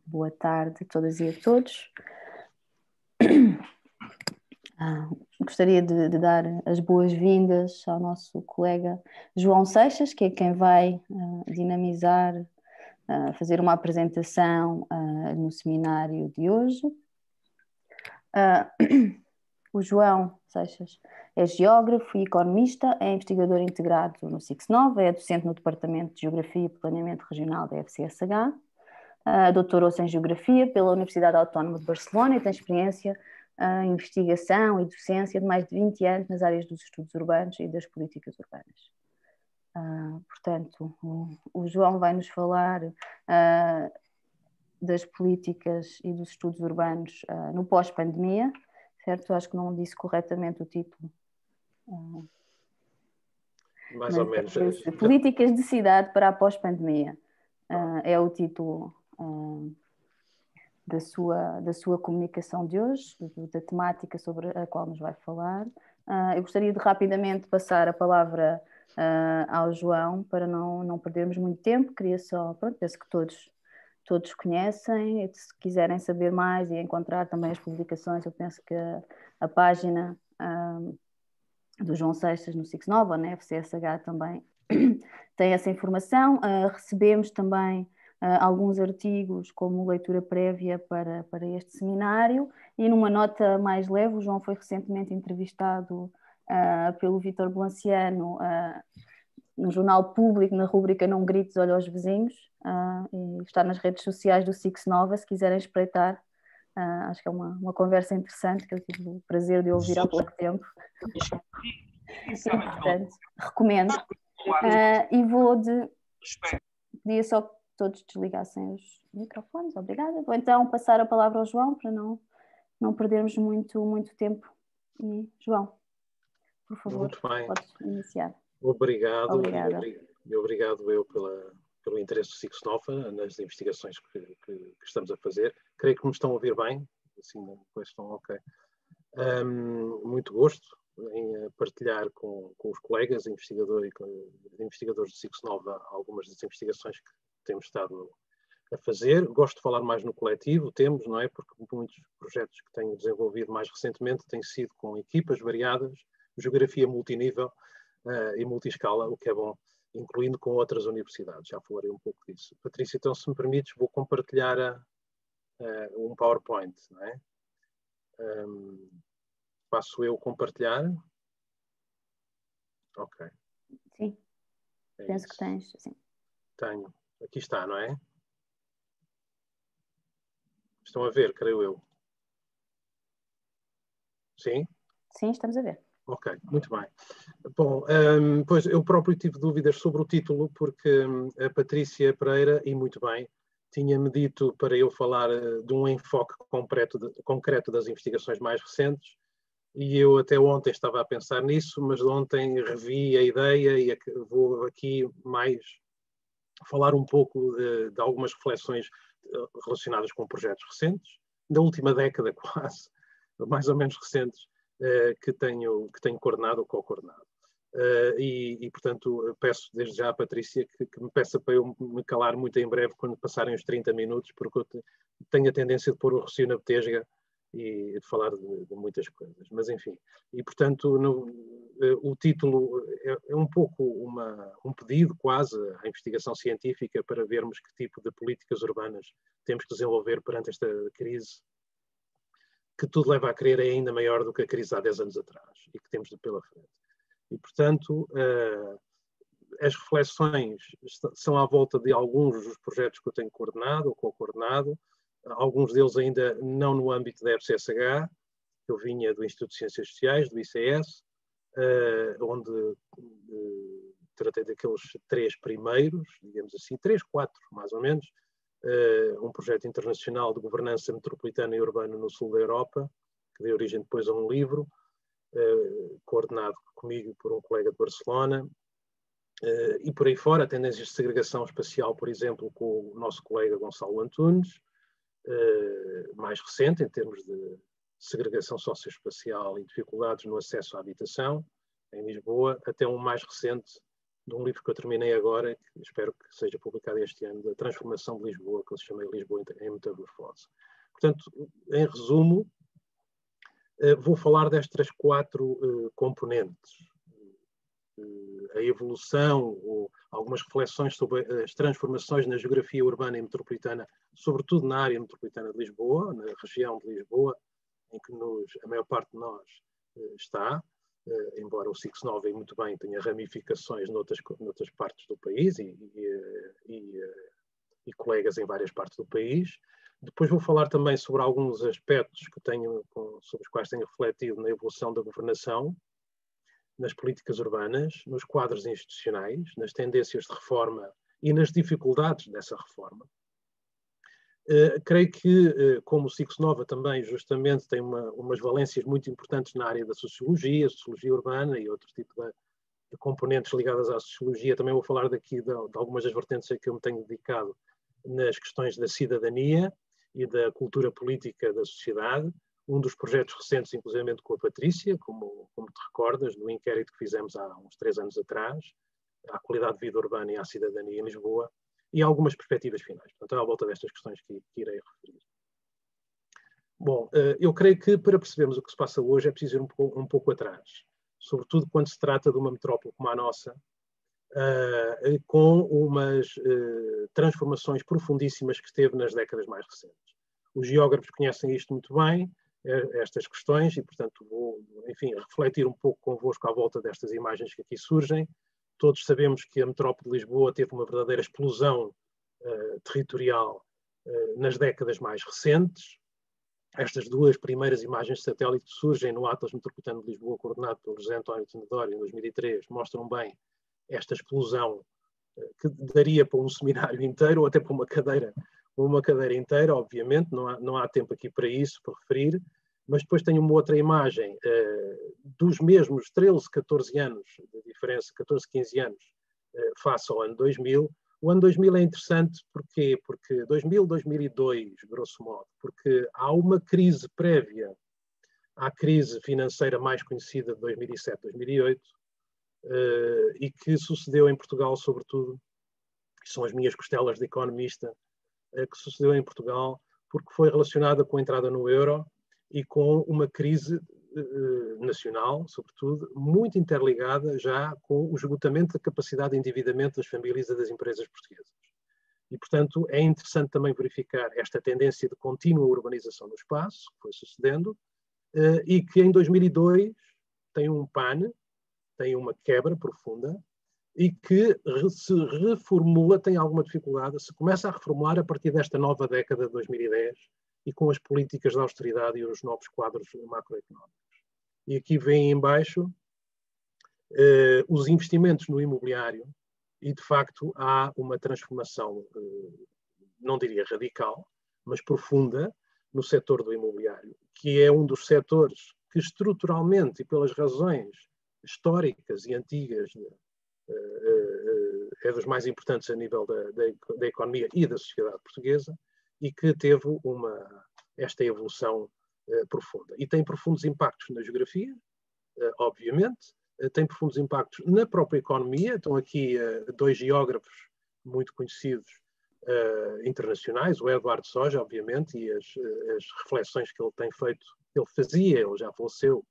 Boa tarde a todas e a todos. Gostaria de dar as boas-vindas ao nosso colega João Seixas, que é quem vai dinamizar, fazer uma apresentação no seminário de hoje. O João Seixas é geógrafo e economista, é investigador integrado no SIX-9, é docente no Departamento de Geografia e Planeamento Regional da FCSH, doutorou-se em Geografia pela Universidade Autónoma de Barcelona e tem experiência em investigação e docência de mais de 20 anos nas áreas dos estudos urbanos e das políticas urbanas. Portanto, o João vai nos falar das políticas e dos estudos urbanos no pós-pandemia, certo? Acho que não disse corretamente o título. Mais ou menos. Políticas de cidade para a pós-pandemia. É o título da sua comunicação de hoje, da temática sobre a qual nos vai falar. Eu gostaria de rapidamente passar a palavra ao João para não perdermos muito tempo. Queria só, penso que todos conhecem, e se quiserem saber mais e encontrar também as publicações, eu penso que a página do João Seixas no SIX-9 ou na FCSH também tem essa informação. Recebemos também alguns artigos como leitura prévia para este seminário, e numa nota mais leve, o João foi recentemente entrevistado pelo Vítor Blanciano no Jornal Público, na rubrica Não Grites, Olha aos Vizinhos, e está nas redes sociais do SIX-9, se quiserem espreitar. Acho que é uma conversa interessante que eu tive o prazer de ouvir há pouco tempo. E, portanto, recomendo. Pedia só que todos desligassem os microfones, obrigada. Vou então passar a palavra ao João para não perdermos muito tempo. E, João, por favor, muito bem. podes iniciar. Obrigado. Obrigada. E obrigado eu pelo interesse do SIX-9 nas investigações que estamos a fazer. Creio que me estão a ouvir bem, assim, depois estão ok. Muito gosto em partilhar com os colegas investigadores do SIX-9 algumas das investigações que temos estado a fazer. Gosto de falar mais no coletivo, não é? Porque muitos projetos que tenho desenvolvido mais recentemente têm sido com equipas variadas, geografia multinível e multiscala, o que é bom, incluindo com outras universidades. Já falarei um pouco disso. Patrícia, então, se me permites, vou compartilhar um PowerPoint, não é? Passo eu compartilhar? Ok. Sim, penso que tens, sim. Tenho. Aqui está, não é? Estão a ver, creio eu. Sim? Sim, estamos a ver. Ok, muito bem. Bom, pois eu próprio tive dúvidas sobre o título, porque a Patrícia Pereira, e muito bem, tinha-me dito para eu falar de um enfoque concreto das investigações mais recentes, e eu até ontem estava a pensar nisso, mas ontem revi a ideia e vou aqui mais falar um pouco de algumas reflexões relacionadas com projetos recentes, da última década quase, mais ou menos recentes, que tenho coordenado ou co-coordenado. Portanto, peço desde já à Patrícia que me peça para eu me calar muito em breve quando passarem os 30 minutos, porque eu tenho a tendência de pôr o recio na betesga e de falar de muitas coisas. Mas, enfim, e portanto, o título é um pouco um pedido quase à investigação científica para vermos que tipo de políticas urbanas temos que desenvolver perante esta crise, que tudo leva a crer é ainda maior do que a crise há 10 anos atrás e que temos pela frente. E, portanto, as reflexões são à volta de alguns dos projetos que eu tenho coordenado ou co-coordenado, alguns deles ainda não no âmbito da FCSH, eu vinha do Instituto de Ciências Sociais, do ICS, onde tratei daqueles 3 primeiros, digamos assim, 3, 4 mais ou menos, um projeto internacional de governança metropolitana e urbana no sul da Europa, que deu origem depois a um livro, coordenado comigo por um colega de Barcelona, e por aí fora, tendências de segregação espacial, por exemplo, com o nosso colega Gonçalo Antunes, mais recente em termos de segregação socioespacial e dificuldades no acesso à habitação, em Lisboa, até um mais recente de um livro que eu terminei agora, que espero que seja publicado este ano, da transformação de Lisboa, que eu chamei Lisboa em Metamorfose. Portanto, em resumo, vou falar destas 4 componentes. A evolução, ou algumas reflexões sobre as transformações na geografia urbana e metropolitana, sobretudo na área metropolitana de Lisboa, na região de Lisboa, em que a maior parte de nós está, embora o SIX Nova, e muito bem, tenha ramificações noutras partes do país e colegas em várias partes do país. Depois vou falar também sobre alguns aspectos sobre os quais tenho refletido na evolução da governação, nas políticas urbanas, nos quadros institucionais, nas tendências de reforma e nas dificuldades dessa reforma. Creio que, como o SIX Nova também justamente tem umas valências muito importantes na área da sociologia urbana e outro tipo de componentes ligadas à sociologia, também vou falar daqui de algumas das vertentes a que eu me tenho dedicado nas questões da cidadania e da cultura política da sociedade. Um dos projetos recentes, inclusive com a Patrícia, como te recordas, do inquérito que fizemos há uns 3 anos atrás, à qualidade de vida urbana e à cidadania em Lisboa, e algumas perspectivas finais. Portanto, é à volta destas questões que irei referir. Bom, eu creio que para percebermos o que se passa hoje é preciso ir um pouco atrás, sobretudo quando se trata de uma metrópole como a nossa, com umas transformações profundíssimas que esteve nas décadas mais recentes. Os geógrafos conhecem isto muito bem, estas questões, e, portanto, vou, enfim, refletir um pouco convosco à volta destas imagens que aqui surgem. Todos sabemos que a metrópole de Lisboa teve uma verdadeira explosão territorial nas décadas mais recentes. Estas 2 primeiras imagens de satélite que surgem no Atlas Metropolitano de Lisboa, coordenado pelo José António Tenedório, em 2003, mostram bem esta explosão que daria para um seminário inteiro, ou até para uma cadeira inteira, obviamente, não há tempo aqui para isso, para referir, mas depois tenho uma outra imagem dos mesmos 13, 14 anos de diferença, 14, 15 anos, face ao ano 2000. O ano 2000 é interessante porquê? Porque 2000, 2002, grosso modo, porque há uma crise prévia à crise financeira mais conhecida de 2007, 2008, e que sucedeu em Portugal, sobretudo, que são as minhas costelas de economista, que sucedeu em Portugal, porque foi relacionada com a entrada no euro e com uma crise nacional, sobretudo, muito interligada já com o esgotamento da capacidade de endividamento das famílias e das empresas portuguesas. E, portanto, é interessante também verificar esta tendência de contínua urbanização do espaço, que foi sucedendo, e que em 2002 tem um pane, tem uma quebra profunda, e que se reformula, tem alguma dificuldade, se começa a reformular a partir desta nova década de 2010 e com as políticas de austeridade e os novos quadros macroeconómicos. E aqui vem em baixo os investimentos no imobiliário e, de facto, há uma transformação, não diria radical, mas profunda no setor do imobiliário, que é um dos setores que estruturalmente e pelas razões históricas e antigas é dos mais importantes a nível da economia e da sociedade portuguesa e que teve esta evolução profunda. E tem profundos impactos na geografia, obviamente, tem profundos impactos na própria economia. Estão aqui 2 geógrafos muito conhecidos internacionais, o Eduardo Soja, obviamente, e as reflexões que ele tem feito, ele já faleceu,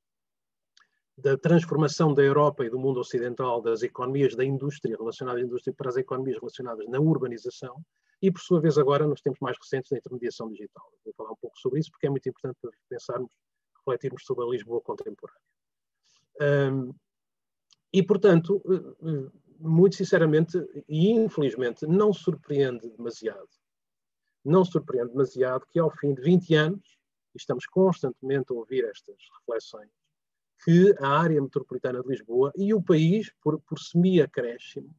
da transformação da Europa e do mundo ocidental das economias da indústria relacionadas à indústria para as economias relacionadas na urbanização e, por sua vez, agora, nos tempos mais recentes, da intermediação digital. Vou falar um pouco sobre isso porque é muito importante para pensarmos, refletirmos sobre a Lisboa contemporânea. E, portanto, muito sinceramente e infelizmente, não surpreende demasiado que ao fim de 20 anos, e estamos constantemente a ouvir estas reflexões, que a área metropolitana de Lisboa e o país, por semi-acréscimo,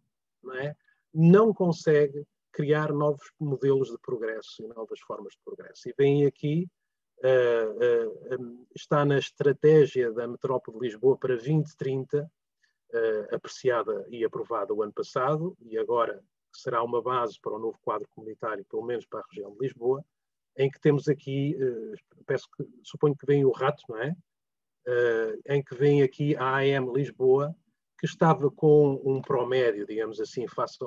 não consegue criar novos modelos de progresso e novas formas de progresso. E vem aqui, está na estratégia da metrópole de Lisboa para 2030, apreciada e aprovada o ano passado, e agora será uma base para o novo quadro comunitário, pelo menos para a região de Lisboa, em que temos aqui, suponho que vem o rato, não é? Em que vem aqui a AM Lisboa que estava com um promédio, digamos assim, face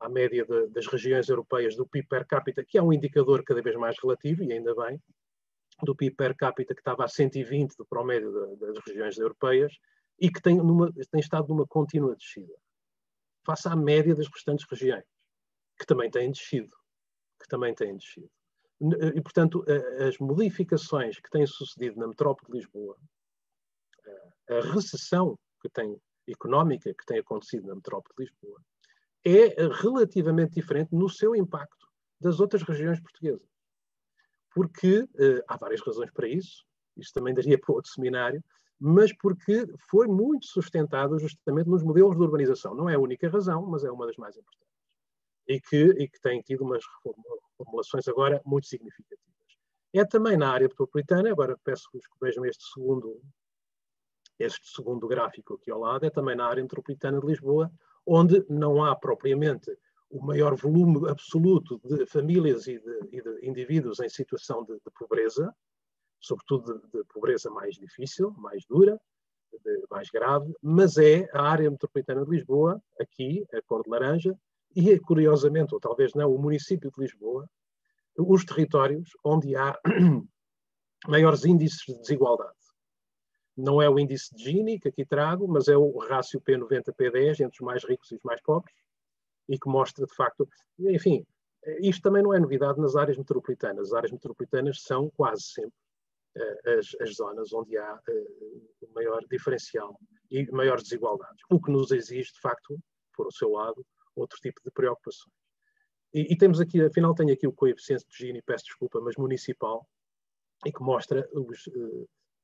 à média das regiões europeias do PIB per capita, que é um indicador cada vez mais relativo, e ainda bem, do PIB per capita que estava a 120 do promédio das regiões europeias e que tem estado numa contínua descida, face à média das restantes regiões, que também têm descido. E, portanto, as modificações que têm sucedido na metrópole de Lisboa, a recessão económica que tem acontecido na metrópole de Lisboa, é relativamente diferente no seu impacto das outras regiões portuguesas. Porque há várias razões para isso, isto também daria para outro seminário, mas porque foi muito sustentado justamente nos modelos de urbanização. Não é a única razão, mas é uma das mais importantes. E que tem tido umas reformulações agora muito significativas. É também na área metropolitana, agora peço-vos que vejam este segundo gráfico aqui ao lado, é também na área metropolitana de Lisboa, onde não há propriamente o maior volume absoluto de famílias e de indivíduos em situação de pobreza, sobretudo de pobreza mais difícil, mais dura, mais grave, mas é a área metropolitana de Lisboa, aqui, a cor de laranja, e, curiosamente, ou talvez não, o município de Lisboa, os territórios onde há maiores índices de desigualdade. Não é o índice de Gini que aqui trago, mas é o rácio P90-P10 entre os mais ricos e os mais pobres, e que mostra, de facto, enfim, isto também não é novidade nas áreas metropolitanas. As áreas metropolitanas são quase sempre as zonas onde há o maior diferencial e maiores desigualdades, o que nos exige, de facto, por o seu lado, outro tipo de preocupações. E temos aqui, afinal, tenho aqui o coeficiente de Gini, peço desculpa, mas municipal, e que mostra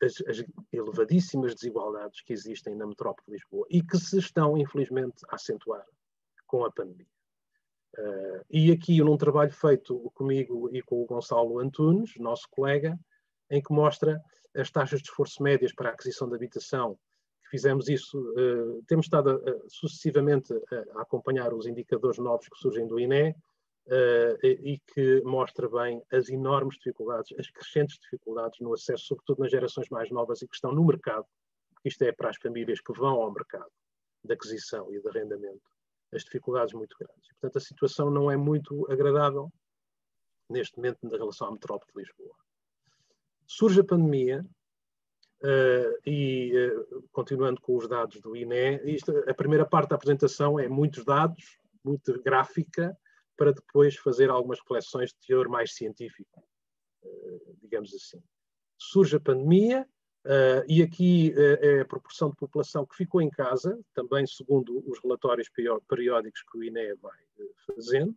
as elevadíssimas desigualdades que existem na metrópole de Lisboa e que se estão, infelizmente, a acentuar com a pandemia. E aqui, num trabalho feito comigo e com o Gonçalo Antunes, nosso colega, em que mostra as taxas de esforço médias para a aquisição de habitação. Fizemos isso, temos estado sucessivamente a acompanhar os indicadores novos que surgem do INE e que mostra bem as enormes dificuldades, as crescentes dificuldades no acesso, sobretudo nas gerações mais novas e que estão no mercado, porque isto é para as famílias que vão ao mercado de aquisição e de arrendamento, as dificuldades muito grandes. E, portanto, a situação não é muito agradável neste momento na relação à metrópole de Lisboa. Surge a pandemia continuando com os dados do INE, a primeira parte da apresentação é muitos dados, muito gráfica, para depois fazer algumas reflexões de teor mais científico, digamos assim. Surge a pandemia e aqui é a proporção de população que ficou em casa, também segundo os relatórios periódicos que o INE vai fazendo,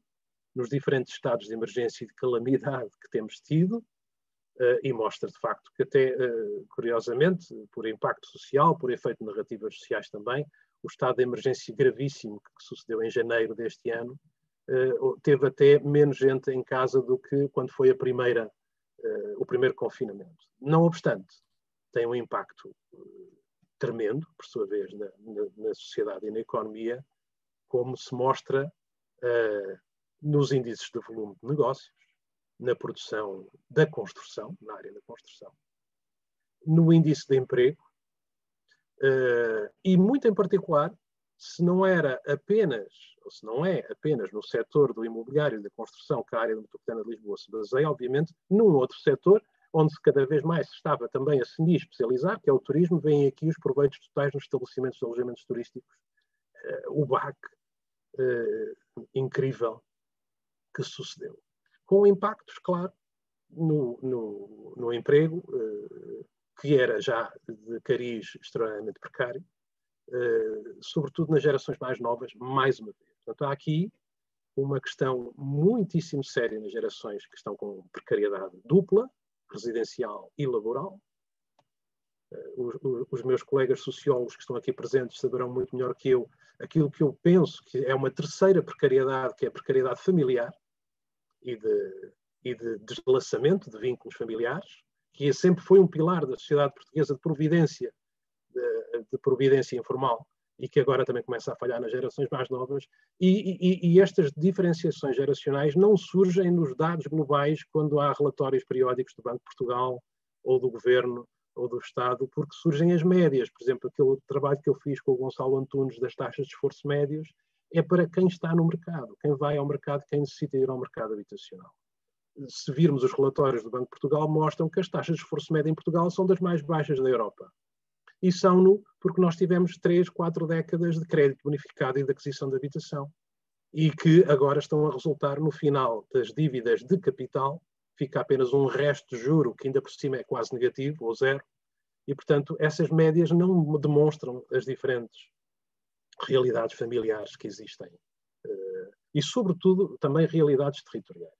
nos diferentes estados de emergência e de calamidade que temos tido, e mostra, de facto, que até, curiosamente, por impacto social, por efeito de narrativas sociais também, o estado de emergência gravíssimo que sucedeu em janeiro deste ano, teve até menos gente em casa do que quando foi o primeiro confinamento. Não obstante, tem um impacto tremendo, por sua vez, na sociedade e na economia, como se mostra nos índices de volume de negócios, na produção da construção, na área da construção, no índice de emprego, e muito em particular, se não era apenas, ou se não é apenas no setor do imobiliário e da construção que a área metropolitana de Lisboa se baseia, obviamente, num outro setor, onde cada vez mais se estava também a semi-especializar, que é o turismo. Vêm aqui os proveitos totais nos estabelecimentos de alojamentos turísticos, o BAC incrível que sucedeu. Com impactos, claro, no emprego, que era já de cariz extremamente precário, sobretudo nas gerações mais novas, mais uma vez. Portanto, há aqui uma questão muitíssimo séria nas gerações que estão com precariedade dupla, residencial e laboral. Os meus colegas sociólogos que estão aqui presentes saberão muito melhor que eu aquilo que eu penso que é uma terceira precariedade, que é a precariedade familiar e de deslaçamento de vínculos familiares, que sempre foi um pilar da sociedade portuguesa de providência informal e que agora também começa a falhar nas gerações mais novas. E estas diferenciações geracionais não surgem nos dados globais quando há relatórios periódicos do Banco de Portugal ou do Governo ou do Estado, porque surgem as médias. Por exemplo, aquele trabalho que eu fiz com o Gonçalo Antunes das taxas de esforço médios é para quem está no mercado, quem vai ao mercado, quem necessita ir ao mercado habitacional. Se virmos os relatórios do Banco de Portugal, mostram que as taxas de esforço médio em Portugal são das mais baixas da Europa. E são-no porque nós tivemos 3, 4 décadas de crédito bonificado e de aquisição de habitação. E que agora estão a resultar no final das dívidas de capital, fica apenas um resto de juro, que ainda por cima é quase negativo, ou zero, e, portanto, essas médias não demonstram as diferentes realidades familiares que existem. E, sobretudo, também realidades territoriais.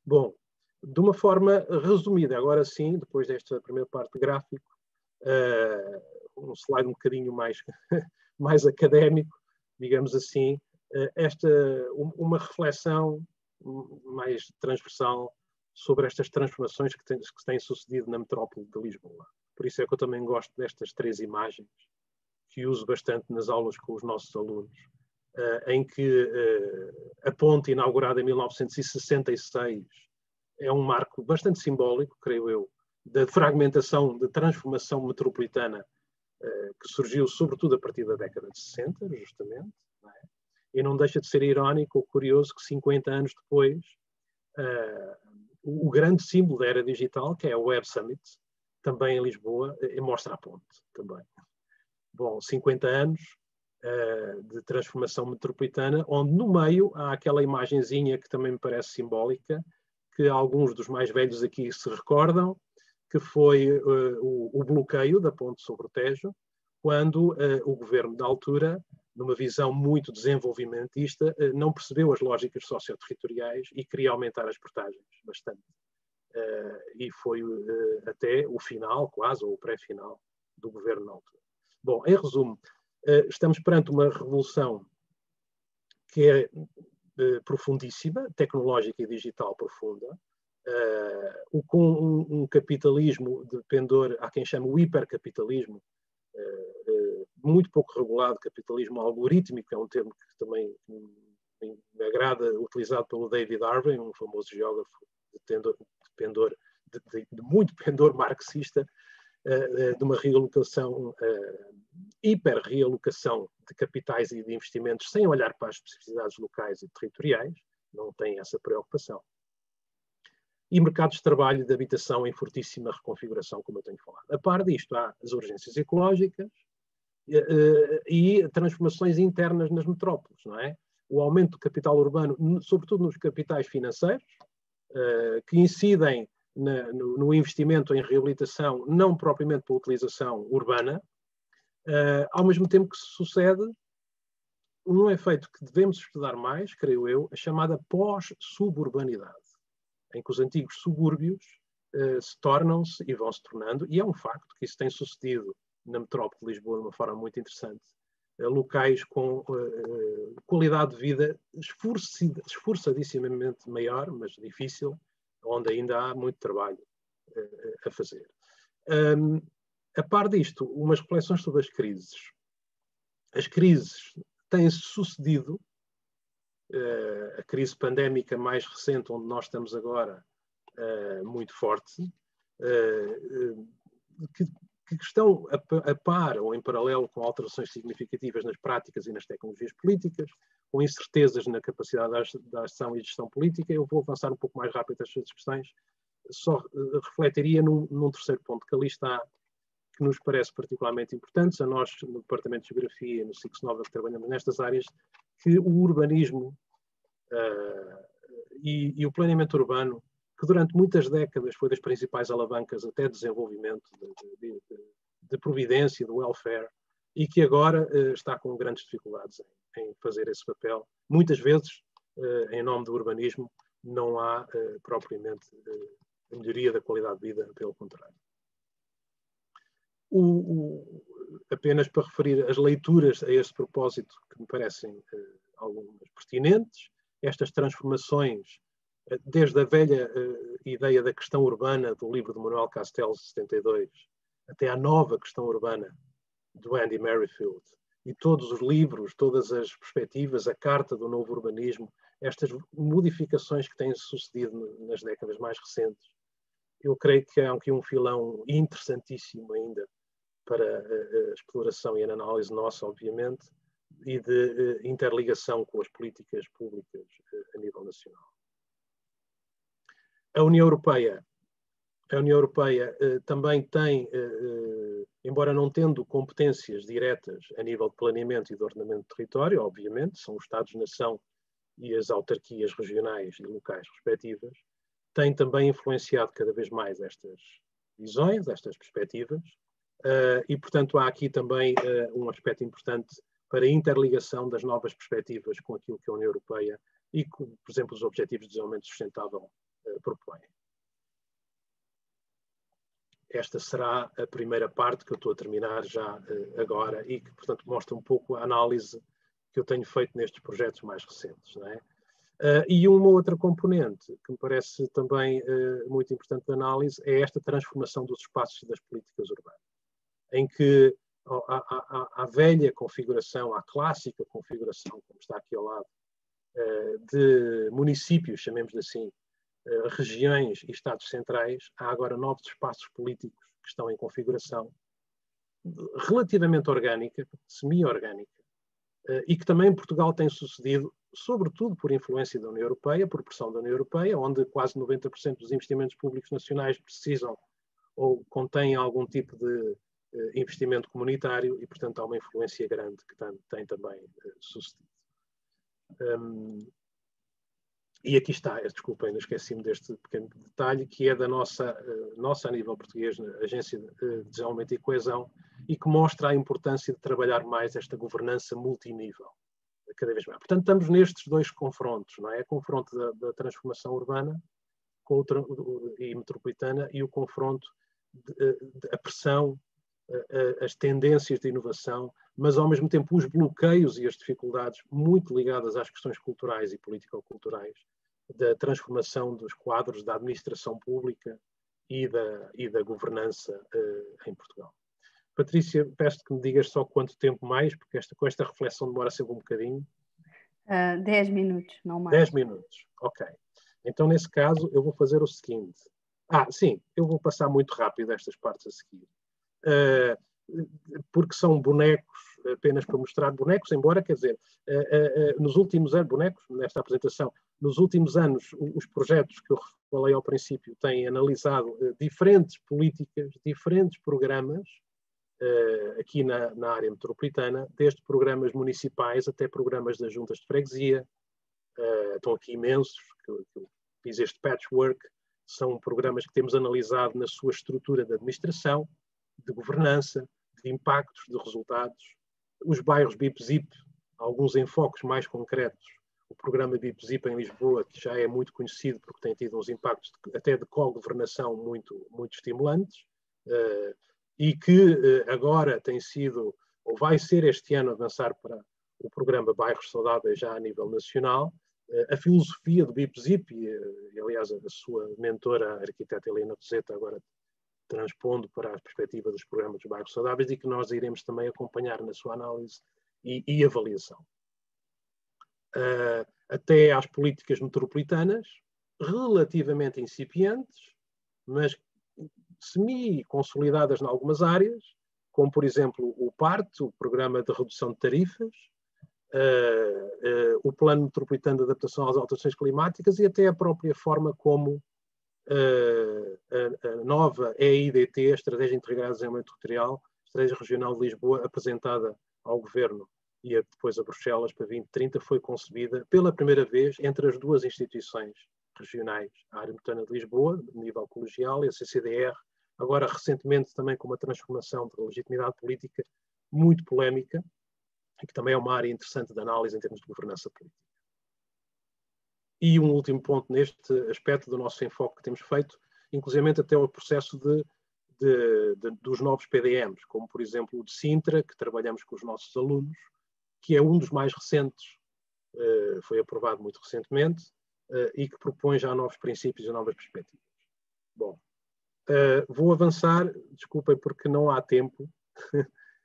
Bom, de uma forma resumida, agora sim, depois desta primeira parte gráfico, um slide um bocadinho mais académico, digamos assim, uma reflexão mais transversal sobre estas transformações que têm sucedido na metrópole de Lisboa. Por isso é que eu também gosto destas 3 imagens, que uso bastante nas aulas com os nossos alunos, em que a ponte inaugurada em 1966 é um marco bastante simbólico, creio eu, da fragmentação, da transformação metropolitana que surgiu sobretudo a partir da década de 60, justamente, não é? E não deixa de ser irónico ou curioso que 50 anos depois o grande símbolo da era digital, que é o Web Summit, também em Lisboa, mostra a ponte também. Bom, 50 anos de transformação metropolitana, onde no meio há aquela imagenzinha que também me parece simbólica, que alguns dos mais velhos aqui se recordam, que foi o bloqueio da ponte sobre o Tejo, quando o governo da altura, numa visão muito desenvolvimentista, não percebeu as lógicas socioterritoriais e queria aumentar as portagens bastante. E foi até o final, quase, ou o pré-final, do governo na altura. Bom, em resumo, estamos perante uma revolução que é profundíssima, tecnológica e digital profunda, com um capitalismo de pendor, há quem chame o hipercapitalismo, muito pouco regulado, capitalismo algorítmico, é um termo que também me agrada, utilizado pelo David Harvey, um famoso geógrafo de muito pendor marxista, de uma realocação, hiper-realocação de capitais e de investimentos sem olhar para as especificidades locais e territoriais, não tem essa preocupação. E mercados de trabalho e de habitação em fortíssima reconfiguração, como eu tenho falado. A par disto, há as urgências ecológicas e transformações internas nas metrópoles, não é? O aumento do capital urbano, sobretudo nos capitais financeiros, que incidem no investimento em reabilitação, não propriamente pela utilização urbana, ao mesmo tempo que se sucede um efeito que devemos estudar mais, creio eu, a chamada pós-suburbanidade, em que os antigos subúrbios se tornam-se e vão se tornando, e é um facto que isso tem sucedido na metrópole de Lisboa de uma forma muito interessante, locais com qualidade de vida esforçadissimamente maior, mas difícil, onde ainda há muito trabalho a fazer. A par disto, umas reflexões sobre as crises. As crises têm-se sucedido, a crise pandémica mais recente, onde nós estamos agora, muito forte, que estão a par ou em paralelo com alterações significativas nas práticas e nas tecnologias políticas, com incertezas na capacidade da ação e gestão política. Eu vou avançar um pouco mais rápido estas questões, só refletiria num terceiro ponto que ali está, que nos parece particularmente importante, a nós no Departamento de Geografia e no SICS Nova que trabalhamos nestas áreas, que o urbanismo e o planeamento urbano, que durante muitas décadas foi das principais alavancas até de desenvolvimento, de providência, do welfare, e que agora está com grandes dificuldades em fazer esse papel. Muitas vezes, em nome do urbanismo, não há propriamente a melhoria da qualidade de vida, pelo contrário. Apenas para referir as leituras a este propósito, que me parecem algumas pertinentes, estas transformações, desde a velha ideia da questão urbana do livro de Manuel Castells, de 72, até à nova questão urbana do Andy Merrifield, e todos os livros, todas as perspectivas, a Carta do Novo Urbanismo, estas modificações que têm sucedido nas décadas mais recentes, eu creio que há aqui um filão interessantíssimo ainda para a exploração e a análise nossa, obviamente, e de interligação com as políticas públicas a nível nacional. A União Europeia também tem, embora não tendo competências diretas a nível de planeamento e de ordenamento do território, obviamente, são os Estados-nação e as autarquias regionais e locais respectivas, tem também influenciado cada vez mais estas visões, estas perspectivas, e, portanto, há aqui também um aspecto importante para a interligação das novas perspectivas com aquilo que a União Europeia e, com, por exemplo, os Objetivos de Desenvolvimento Sustentável propõem. Esta será a primeira parte que eu estou a terminar já agora e que, portanto, mostra um pouco a análise que eu tenho feito nestes projetos mais recentes, não é? E uma outra componente que me parece também muito importante de análise é esta transformação dos espaços e das políticas urbanas, em que a velha configuração, a clássica configuração, como está aqui ao lado, de municípios, chamemos assim, regiões e estados centrais, há agora novos espaços políticos que estão em configuração relativamente orgânica, semi-orgânica, e que também Portugal tem sucedido, sobretudo por influência da União Europeia, por pressão da União Europeia, onde quase 90% dos investimentos públicos nacionais precisam ou contêm algum tipo de investimento comunitário e, portanto, há uma influência grande que tem também sucedido. E aqui está, desculpem, não esqueci-me deste pequeno detalhe, que é da nossa a nível português, Agência de Desenvolvimento e Coesão, e que mostra a importância de trabalhar mais esta governança multinível, cada vez mais. Portanto, estamos nestes dois confrontos, não é? O confronto da transformação urbana e metropolitana e o confronto a pressão, as tendências de inovação, mas ao mesmo tempo os bloqueios e as dificuldades muito ligadas às questões culturais e político-culturais da transformação dos quadros da administração pública e da governança em Portugal. Patrícia, peço que me digas só quanto tempo mais, porque com esta reflexão demora sempre um bocadinho. 10 minutos, não mais. 10 minutos, ok. Então, nesse caso, eu vou fazer o seguinte. Sim, eu vou passar muito rápido estas partes a seguir. Porque são bonecos, apenas para mostrar bonecos, embora, quer dizer, nos últimos anos, bonecos, nesta apresentação, nos últimos anos, os projetos que eu falei ao princípio têm analisado diferentes políticas, diferentes programas, aqui na área metropolitana, desde programas municipais até programas das juntas de freguesia, estão aqui imensos, que eu fiz este patchwork, são programas que temos analisado na sua estrutura de administração, de governança, de impactos, de resultados. Os bairros BIP-ZIP, alguns enfoques mais concretos. O programa BIP-ZIP em Lisboa, que já é muito conhecido porque tem tido uns impactos até de co-governação muito, muito estimulantes, e que agora tem sido, ou vai ser este ano, avançar para o programa Bairros Saudáveis já a nível nacional. A filosofia do BIP-ZIP, e aliás a sua mentora, a arquiteta Helena Roseta, agora transpondo para a perspectiva dos programas dos bairros saudáveis e que nós iremos também acompanhar na sua análise e avaliação. Até às políticas metropolitanas, relativamente incipientes, mas semi-consolidadas em algumas áreas, como, por exemplo, o PART, o Programa de Redução de Tarifas, o Plano Metropolitano de Adaptação às Alterações Climáticas e até a própria forma como a nova EIDT, Estratégia Integrada de Desenvolvimento Territorial, Estratégia Regional de Lisboa, apresentada ao Governo e depois a Bruxelas para 2030, foi concebida pela primeira vez entre as duas instituições regionais, a Área Metropolitana de Lisboa, de nível colegial, e a CCDR, agora recentemente também com uma transformação de legitimidade política muito polémica, e que também é uma área interessante de análise em termos de governança política. E um último ponto neste aspecto do nosso enfoque que temos feito, inclusive até o processo dos novos PDMs, como por exemplo o de Sintra, que trabalhamos com os nossos alunos, que é um dos mais recentes, foi aprovado muito recentemente, e que propõe já novos princípios e novas perspectivas. Bom, vou avançar, desculpem porque não há tempo,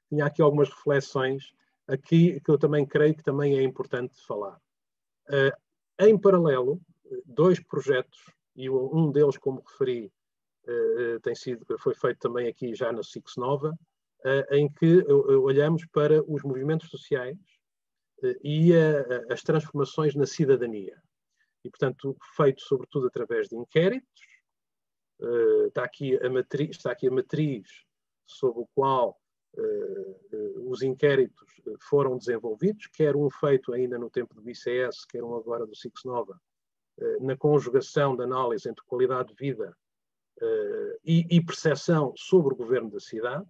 tinha aqui algumas reflexões, aqui que eu também creio que também é importante falar. Em paralelo, dois projetos, e um deles, como referi, foi feito também aqui já na SIX Nova, em que olhamos para os movimentos sociais e as transformações na cidadania. E, portanto, feito sobretudo através de inquéritos. Está aqui a matriz sobre o qual os inquéritos foram desenvolvidos, quer um feito ainda no tempo do ICS, quer um agora do SIX Nova, na conjugação da análise entre qualidade de vida e percepção sobre o governo da cidade.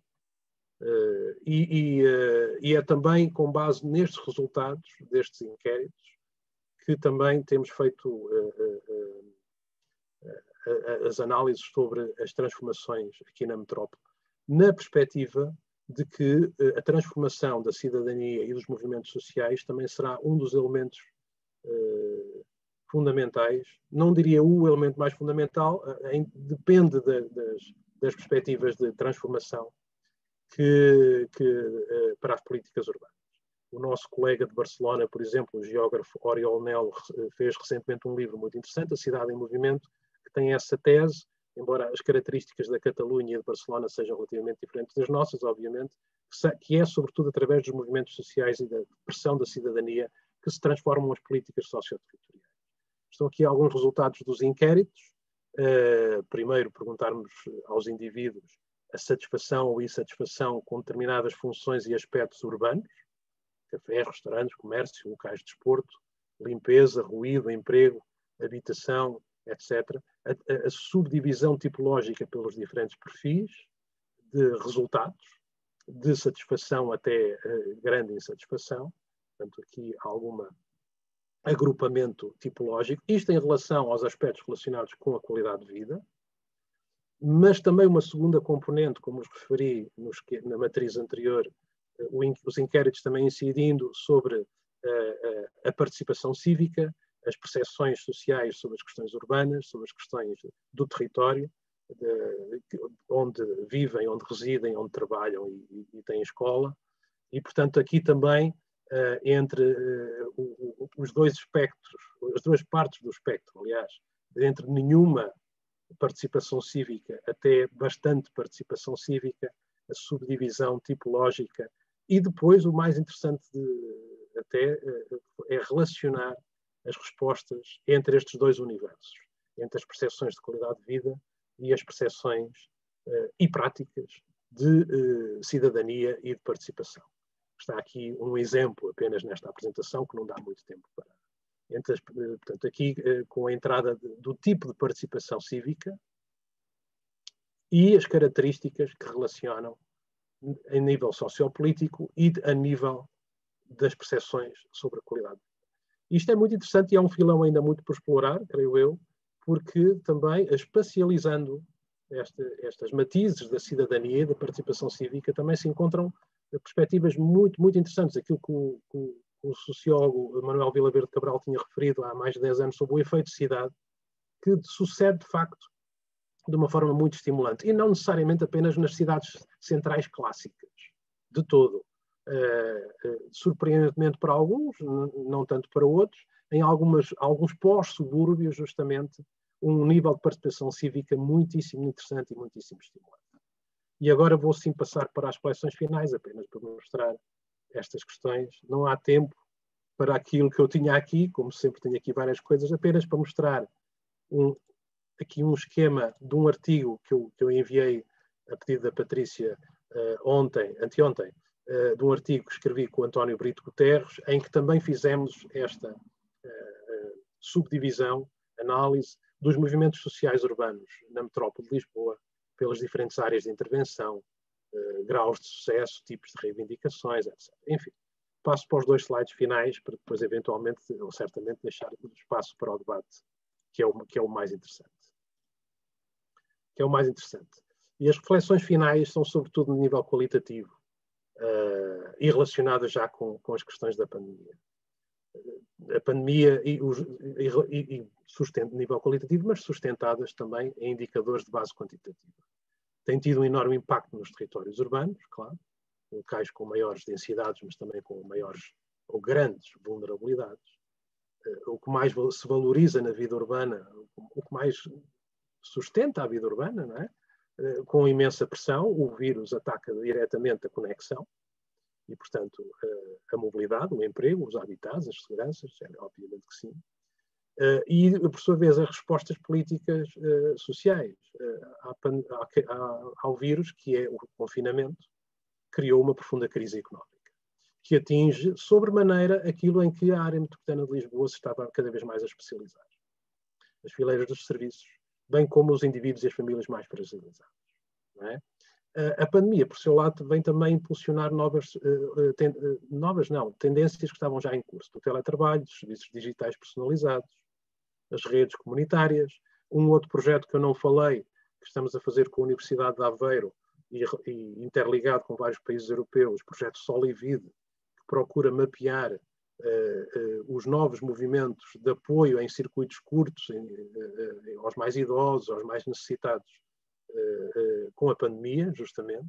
E é também com base nestes resultados destes inquéritos que também temos feito as análises sobre as transformações aqui na metrópole, na perspectiva de que a transformação da cidadania e dos movimentos sociais também será um dos elementos fundamentais, não diria o elemento mais fundamental, depende das perspectivas de transformação para as políticas urbanas. O nosso colega de Barcelona, por exemplo, o geógrafo Oriol Nel, fez recentemente um livro muito interessante, A Cidade em Movimento, que tem essa tese, embora as características da Catalunha e de Barcelona sejam relativamente diferentes das nossas, obviamente, que é sobretudo através dos movimentos sociais e da pressão da cidadania que se transformam as políticas socioterritoriais. Estão aqui alguns resultados dos inquéritos. Primeiro, perguntarmos aos indivíduos a satisfação ou insatisfação com determinadas funções e aspectos urbanos, cafés, restaurantes, comércio, locais de desporto, limpeza, ruído, emprego, habitação, etc. A subdivisão tipológica pelos diferentes perfis de resultados, de satisfação até grande insatisfação. Portanto, aqui há algum agrupamento tipológico. Isto em relação aos aspectos relacionados com a qualidade de vida, mas também uma segunda componente, como os referi na matriz anterior, os inquéritos também incidindo sobre a participação cívica, as percepções sociais sobre as questões urbanas, sobre as questões do território, onde vivem, onde residem, onde trabalham e têm escola. E, portanto, aqui também, entre os dois espectros, as duas partes do espectro, aliás, entre nenhuma participação cívica até bastante participação cívica, a subdivisão tipológica, e depois o mais interessante é relacionar as respostas entre estes dois universos, entre as percepções de qualidade de vida e as percepções e práticas de cidadania e de participação. Está aqui um exemplo apenas nesta apresentação, que não dá muito tempo para... Portanto, aqui com a entrada do tipo de participação cívica e as características que relacionam em nível sociopolítico e a nível das percepções sobre a qualidade. Isto é muito interessante e é um filão ainda muito por explorar, creio eu, porque também espacializando estas matizes da cidadania e da participação cívica também se encontram perspectivas muito, muito interessantes. Aquilo que o sociólogo Manuel Vilaverde Cabral tinha referido há mais de 10 anos sobre o efeito de cidade, que sucede, de facto, de uma forma muito estimulante. E não necessariamente apenas nas cidades centrais clássicas, de todo. Surpreendentemente para alguns, não tanto para outros, em alguns pós-subúrbios, justamente, um nível de participação cívica muitíssimo interessante e muitíssimo estimulante. E agora vou sim passar para as reflexões finais, apenas para mostrar estas questões. Não há tempo para aquilo que eu tinha aqui, como sempre tenho aqui várias coisas, apenas para mostrar aqui um esquema de um artigo que eu enviei a pedido da Patrícia anteontem, de um artigo que escrevi com o António Brito Guterres, em que também fizemos esta subdivisão, análise dos movimentos sociais urbanos na metrópole de Lisboa, pelas diferentes áreas de intervenção, graus de sucesso, tipos de reivindicações, etc. Enfim, passo para os 2 slides finais, para depois, eventualmente, ou certamente, deixar espaço para o debate, que é o mais interessante. E as reflexões finais são, sobretudo, no nível qualitativo e relacionadas já com as questões da pandemia. A pandemia de nível qualitativo, mas sustentadas também em indicadores de base quantitativa. Tem tido um enorme impacto nos territórios urbanos, claro, locais com maiores densidades, mas também com maiores ou grandes vulnerabilidades. O que mais se valoriza na vida urbana, o que mais sustenta a vida urbana, não é? Com imensa pressão, o vírus ataca diretamente a conexão e, portanto, a mobilidade, o emprego, os habitats, as seguranças, obviamente que sim. E, por sua vez, as respostas políticas sociais ao vírus, que é o confinamento, criou uma profunda crise económica, que atinge sobremaneira aquilo em que a área metropolitana de Lisboa se estava cada vez mais a especializar. As fileiras dos serviços, bem como os indivíduos e as famílias mais fragilizadas. Não é? A pandemia, por seu lado, vem também impulsionar tendências que estavam já em curso, do teletrabalho, dos serviços digitais personalizados, as redes comunitárias. Um outro projeto que eu não falei, que estamos a fazer com a Universidade de Aveiro e interligado com vários países europeus, o projeto Solivide, que procura mapear os novos movimentos de apoio em circuitos curtos aos mais idosos, aos mais necessitados, com a pandemia, justamente.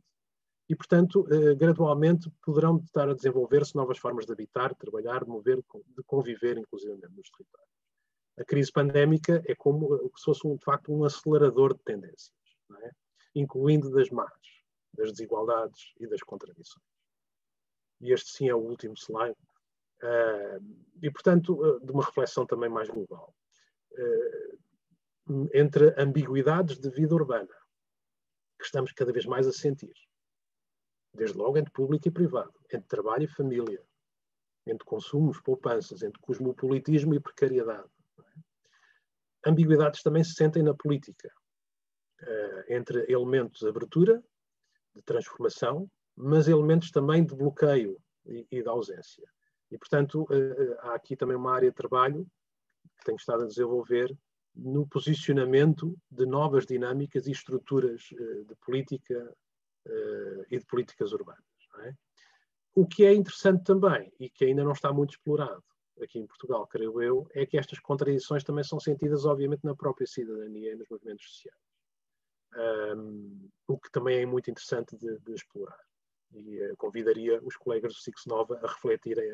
E, portanto, gradualmente poderão estar a desenvolver-se novas formas de habitar, de trabalhar, de mover, de conviver, inclusive, nos territórios. A crise pandémica é como se fosse, de facto, um acelerador de tendências, não é? Incluindo das más, das desigualdades e das contradições. E este, sim, é o último slide. E, portanto, de uma reflexão também mais global. Entre ambiguidades de vida urbana, que estamos cada vez mais a sentir, desde logo entre público e privado, entre trabalho e família, entre consumos, poupanças, entre cosmopolitismo e precariedade. Ambiguidades também se sentem na política, entre elementos de abertura, de transformação, mas elementos também de bloqueio e de ausência. E, portanto, há aqui também uma área de trabalho que tenho estado a desenvolver no posicionamento de novas dinâmicas e estruturas de política e de políticas urbanas. Não é? O que é interessante também, e que ainda não está muito explorado aqui em Portugal, creio eu, é que estas contradições também são sentidas, obviamente, na própria cidadania e nos movimentos sociais. O que também é muito interessante de explorar. E convidaria os colegas do Cix Nova a refletirem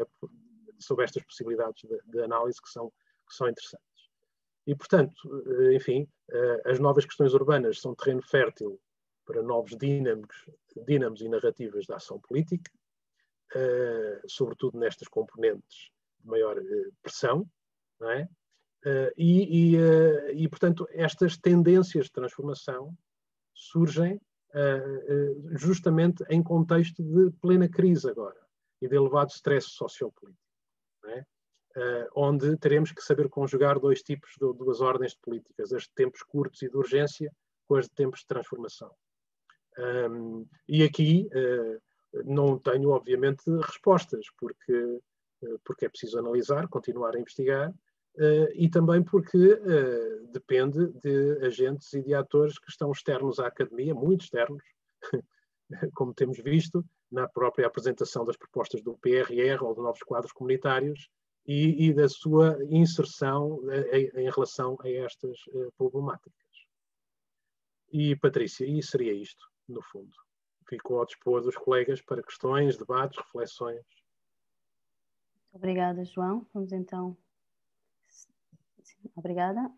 sobre estas possibilidades de análise que são interessantes. E, portanto, enfim, as novas questões urbanas são terreno fértil para novos dínamos e narrativas da ação política, sobretudo nestas componentes de maior pressão, não é? E, portanto, estas tendências de transformação surgem justamente em contexto de plena crise agora e de elevado stress sociopolítico, não é? Onde teremos que saber conjugar duas ordens de políticas, as de tempos curtos e de urgência com as de tempos de transformação. E aqui não tenho, obviamente, respostas, porque é preciso analisar, continuar a investigar, e também porque depende de agentes e de atores que estão externos à academia, muito externos, como temos visto na própria apresentação das propostas do PRR ou de novos quadros comunitários e da sua inserção em relação a estas problemáticas. E, Patrícia, e seria isto, no fundo. Fico ao dispor dos colegas para questões, debates, reflexões. Obrigada, João. Vamos então... Obrigada.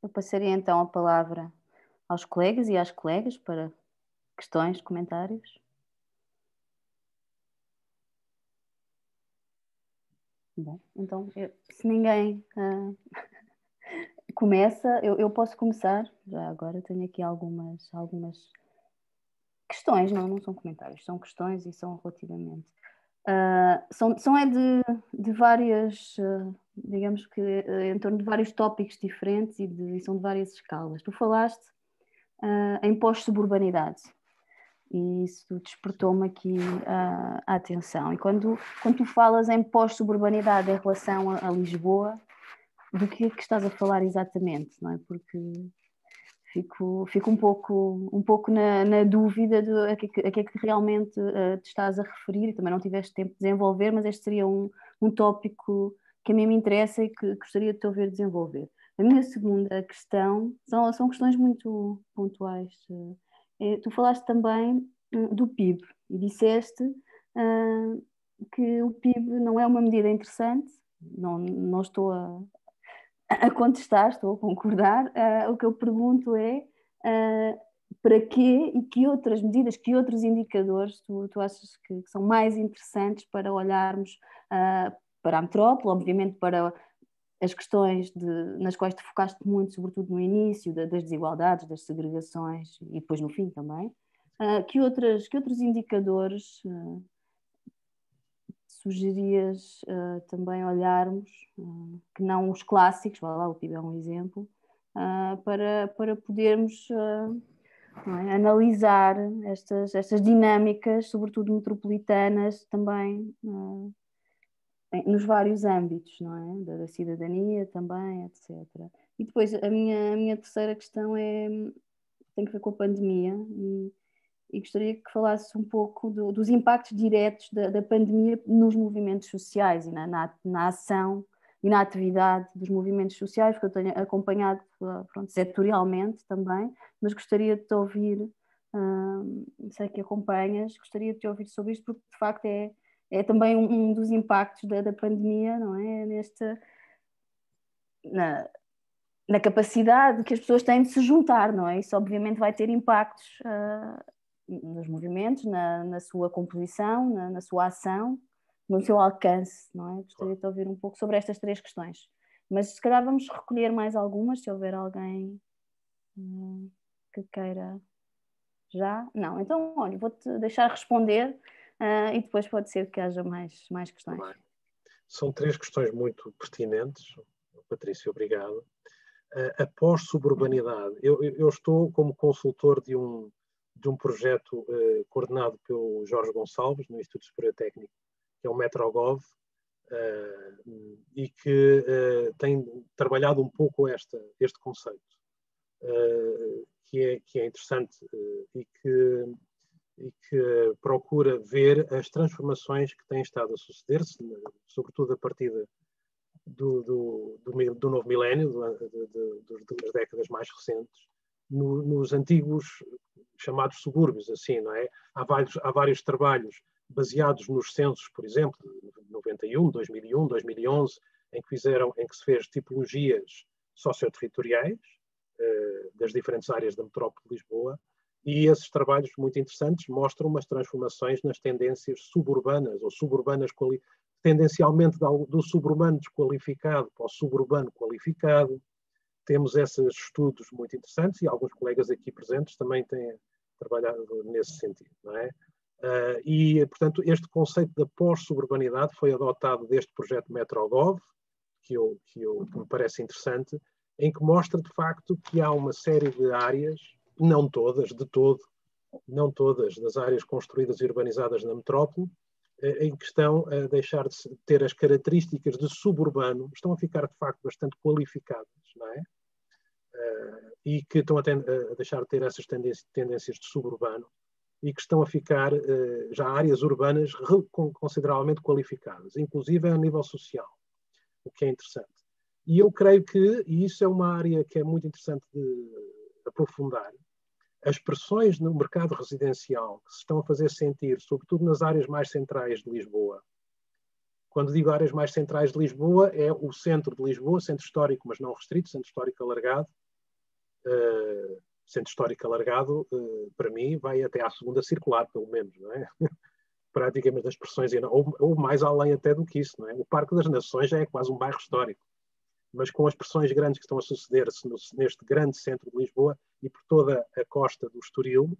Eu passaria então a palavra aos colegas e às colegas para questões, comentários. Bom, então, se ninguém começa, eu posso começar. Já agora tenho aqui algumas questões, não são comentários, são questões e são relativamente. São de várias, digamos que em torno de vários tópicos diferentes e são de várias escalas. Tu falaste em pós-suburbanidade e isso despertou-me aqui a atenção. E quando tu falas em pós-suburbanidade em relação a Lisboa, do que é que estás a falar exatamente, não é? Porque fico um pouco na dúvida de a que é que realmente te estás a referir, e também não tiveste tempo de desenvolver, mas este seria um tópico que a mim me interessa e que gostaria de te ouvir desenvolver. A minha segunda questão são questões muito pontuais. Tu falaste também do PIB e disseste que o PIB não é uma medida interessante, não estou a contestar, estou a concordar. O que eu pergunto é para quê e que outras medidas, que outros indicadores tu achas que são mais interessantes para olharmos para a metrópole, obviamente para as questões nas quais te focaste muito, sobretudo no início, das desigualdades, das segregações e depois no fim também. Que outros indicadores sugerias também olharmos, que não os clássicos, vá lá, o PIB é um exemplo, para podermos analisar estas dinâmicas, sobretudo metropolitanas, também nos vários âmbitos, não é? Da cidadania também, etc. E depois a minha terceira questão tem que ver com a pandemia e gostaria que falasses um pouco dos impactos diretos da pandemia nos movimentos sociais e na ação e na atividade dos movimentos sociais, porque eu tenho acompanhado setorialmente também, mas gostaria de te ouvir, sei que acompanhas, gostaria de te ouvir sobre isto, porque de facto é também um dos impactos da pandemia, não é? Na capacidade que as pessoas têm de se juntar, não é? Isso obviamente vai ter impactos nos movimentos, na sua composição, na sua ação, no seu alcance, não é? Gostaria de ouvir um pouco sobre estas três questões. Mas se calhar vamos recolher mais algumas, se houver alguém que queira já. Não, então, olha, vou-te deixar responder e depois pode ser que haja mais questões. Bem, são três questões muito pertinentes. Patrícia, obrigado. A pós-suburbanidade. Eu estou como consultor de um projeto coordenado pelo Jorge Gonçalves, no Instituto Superior Técnico, que é o MetroGov, e que tem trabalhado um pouco este conceito, que é interessante e que procura ver as transformações que têm estado a suceder-se, sobretudo a partir do novo milénio, das décadas mais recentes, nos antigos chamados subúrbios, assim, não é? Há vários trabalhos baseados nos censos, por exemplo, de 91, 2001, 2011, em que se fez tipologias socioterritoriais das diferentes áreas da metrópole de Lisboa, e esses trabalhos muito interessantes mostram umas transformações nas tendências suburbanas ou suburbanas tendencialmente do suburbano desqualificado para o suburbano qualificado. Temos esses estudos muito interessantes e alguns colegas aqui presentes também têm trabalhado nesse sentido, não é? E, portanto, este conceito da pós-suburbanidade foi adotado deste projeto MetroGov, que me parece interessante, em que mostra, de facto, que há uma série de áreas, não todas, de todo, não todas das áreas construídas e urbanizadas na metrópole, em que estão a deixar de ter as características de suburbano, estão a ficar, de facto, bastante qualificadas, não é? E que estão a deixar de ter essas tendências de suburbano e que estão a ficar já áreas urbanas consideravelmente qualificadas, inclusive a nível social, o que é interessante. E eu creio e isso é uma área que é muito interessante de aprofundar, as pressões no mercado residencial que se estão a fazer sentir, sobretudo nas áreas mais centrais de Lisboa. Quando digo áreas mais centrais de Lisboa, é o centro de Lisboa, centro histórico, mas não restrito, centro histórico alargado. Centro histórico alargado, para mim, vai até à segunda circular, pelo menos, não é? Praticamente as pressões, ou mais além até do que isso, não é? O Parque das Nações já é quase um bairro histórico. Mas com as pressões grandes que estão a suceder-se neste grande centro de Lisboa e por toda a costa do Estoril,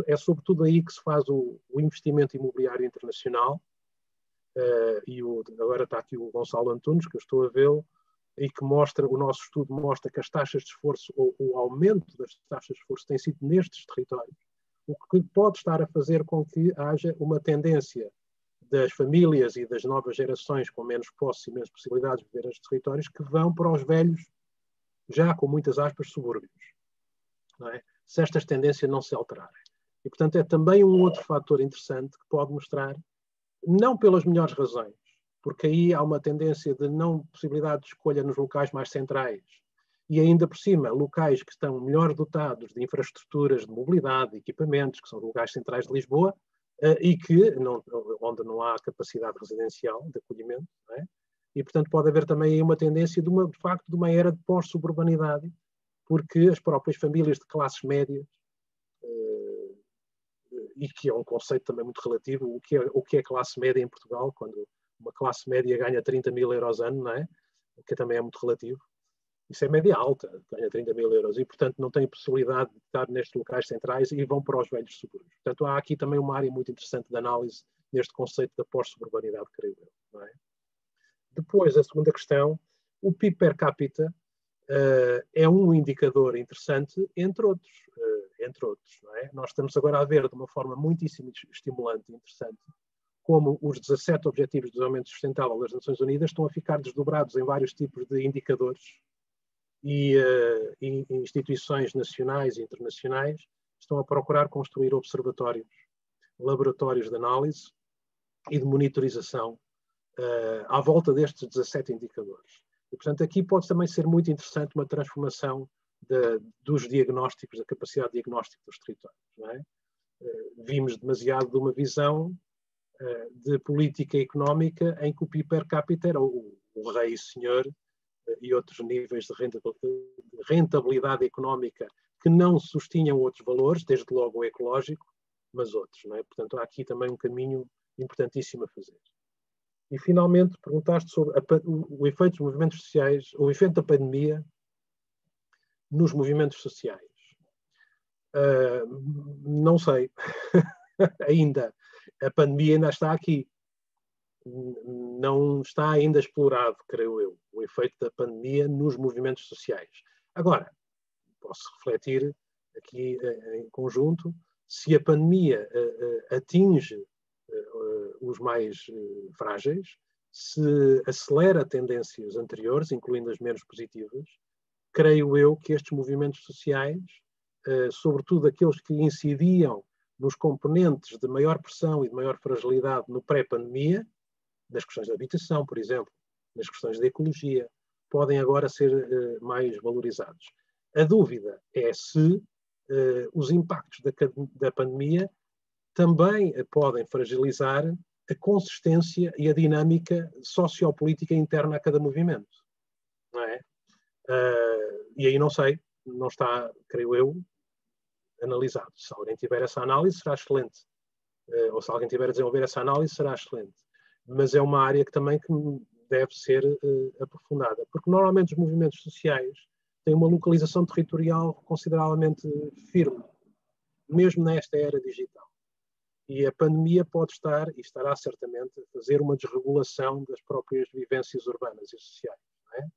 é sobretudo aí que se faz o investimento imobiliário internacional. Agora está aqui o Gonçalo Antunes, que eu estou a vê-lo, e que o nosso estudo mostra que as taxas de esforço, ou o aumento das taxas de esforço tem sido nestes territórios, o que pode estar a fazer com que haja uma tendência das famílias e das novas gerações com menos posse e menos possibilidades de viver estes territórios, que vão para os velhos, já com muitas aspas, subúrbios. Não é? Se estas tendências não se alterarem. E, portanto, é também um outro fator interessante que pode mostrar, não pelas melhores razões, porque aí há uma tendência de não possibilidade de escolha nos locais mais centrais, e ainda por cima, locais que estão melhor dotados de infraestruturas de mobilidade, de equipamentos, que são lugares centrais de Lisboa, e onde não há capacidade residencial de acolhimento, não é? E, portanto, pode haver também aí uma tendência, de facto, de uma era de pós-suburbanidade, porque as próprias famílias de classes médias, e que é um conceito também muito relativo, o que é classe média em Portugal, quando uma classe média ganha 30 mil euros ano, não é? O que também é muito relativo. Isso é média alta, ganha 30 mil euros, e, portanto, não tem possibilidade de estar nestes locais centrais e vão para os velhos subúrbios. Portanto, há aqui também uma área muito interessante de análise neste conceito da pós-suburbanidade, creio eu. Não é? Depois, a segunda questão, o PIB per capita é um indicador interessante, entre outros. Não é? Nós estamos agora a ver de uma forma muitíssimo estimulante e interessante como os 17 Objetivos de Desenvolvimento Sustentável das Nações Unidas estão a ficar desdobrados em vários tipos de indicadores e instituições nacionais e internacionais estão a procurar construir observatórios, laboratórios de análise e de monitorização à volta destes 17 indicadores. E, portanto, aqui pode também ser muito interessante uma transformação dos diagnósticos, da capacidade de diagnóstico dos territórios. Não é? Vimos demasiado de uma visão de política económica em que o PIB per capita era o rei e senhor e outros níveis de rentabilidade económica que não sustinham outros valores, desde logo o ecológico, mas outros. Não é? Portanto, há aqui também um caminho importantíssimo a fazer. E, finalmente, perguntaste sobre o efeito dos movimentos sociais, o efeito da pandemia nos movimentos sociais. Não sei. Ainda. A pandemia ainda está aqui. Não está ainda explorado, creio eu, o efeito da pandemia nos movimentos sociais. Agora, posso refletir aqui em conjunto, se a pandemia atinge os mais frágeis, se acelera tendências anteriores, incluindo as menos positivas, creio eu que estes movimentos sociais, sobretudo aqueles que incidiam nos componentes de maior pressão e de maior fragilidade no pré-pandemia, nas questões de habitação, por exemplo, nas questões de ecologia, podem agora ser mais valorizados. A dúvida é se os impactos da pandemia também podem fragilizar a consistência e a dinâmica sociopolítica interna a cada movimento. Não é? E aí não sei, não está, creio eu, analisado. Se alguém tiver essa análise, será excelente. Ou se alguém tiver a desenvolver essa análise, será excelente. Mas é uma área que também deve ser aprofundada. Porque normalmente os movimentos sociais têm uma localização territorial consideravelmente firme, mesmo nesta era digital. E a pandemia pode estar, e estará certamente, a fazer uma desregulação das próprias vivências urbanas e sociais. Não é?